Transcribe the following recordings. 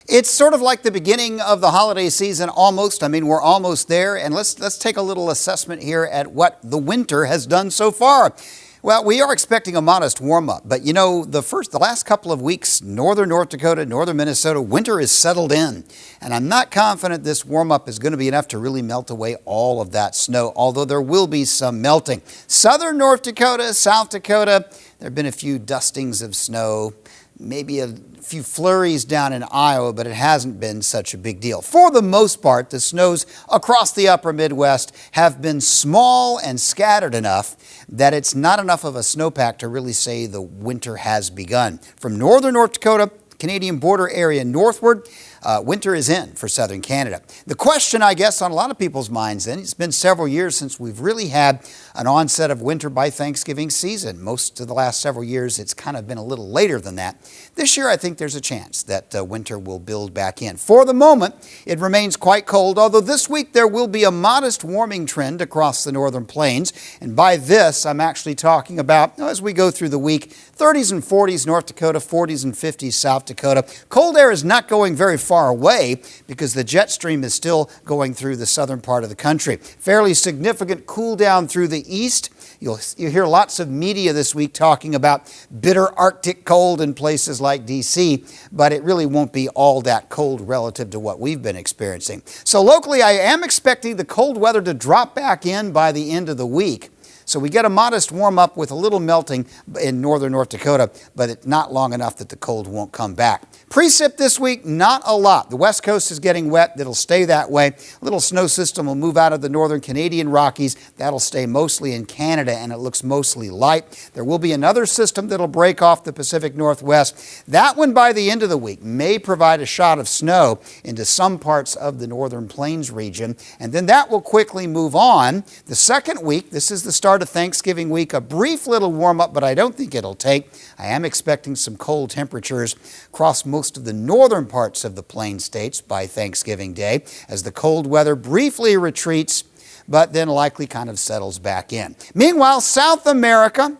It's sort of like the beginning of the holiday season almost. I mean, we're almost there. And let's take a little assessment here at what the winter has done so far. Well, we are expecting a modest warm-up, but you know, the last couple of weeks, northern North Dakota, northern Minnesota, winter is settled in. And I'm not confident this warm-up is going to be enough to really melt away all of that snow, although there will be some melting. Southern North Dakota, South Dakota, there have been a few dustings of snow, maybe a few flurries down in Iowa, but it hasn't been such a big deal. For the most part, the snows across the upper Midwest have been small and scattered enough that it's not enough of a snowpack to really say the winter has begun. From northern North Dakota, Canadian border area northward, winter is in for southern Canada. The question, I guess, on a lot of people's minds then, it's been several years since we've really had an onset of winter by Thanksgiving season. Most of the last several years, it's kind of been a little later than that. This year, I think there's a chance that winter will build back in. For the moment, it remains quite cold, although this week there will be a modest warming trend across the northern plains. And by this, I'm actually talking about, as we go through the week, 30s and 40s North Dakota, 40s and 50s South Dakota. Cold air is not going very far away because the jet stream is still going through the southern part of the country. Fairly significant cool down through the east. You'll hear lots of media this week talking about bitter Arctic cold in places like D.C., but it really won't be all that cold relative to what we've been experiencing. So locally, I am expecting the cold weather to drop back in by the end of the week. So we get a modest warm-up with a little melting in northern North Dakota, but it's not long enough that the cold won't come back. Precip this week, not a lot. The west coast is getting wet. It'll stay that way. A little snow system will move out of the northern Canadian Rockies. That'll stay mostly in Canada, and it looks mostly light. There will be another system that'll break off the Pacific Northwest. That one, by the end of the week, may provide a shot of snow into some parts of the northern plains region, and then that will quickly move on. The second week, this is the start of Thanksgiving week, a brief little warm-up, but I don't think it'll take. I am expecting some cold temperatures across most of the northern parts of the plain states by Thanksgiving Day as the cold weather briefly retreats, but then likely kind of settles back in. Meanwhile, South America,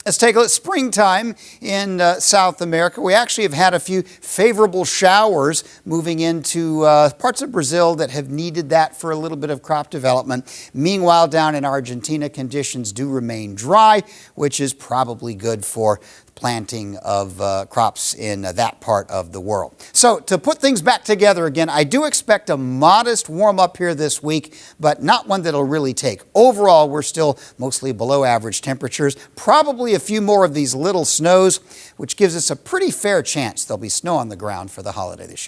let's take a look at springtime in South America. We actually have had a few favorable showers moving into parts of Brazil that have needed that for a little bit of crop development. Meanwhile, down in Argentina, conditions do remain dry, which is probably good for planting of crops in that part of the world. So to put things back together again, I do expect a modest warm up here this week, but not one that'll really take. Overall, we're still mostly below average temperatures, probably a few more of these little snows, which gives us a pretty fair chance there'll be snow on the ground for the holiday this year.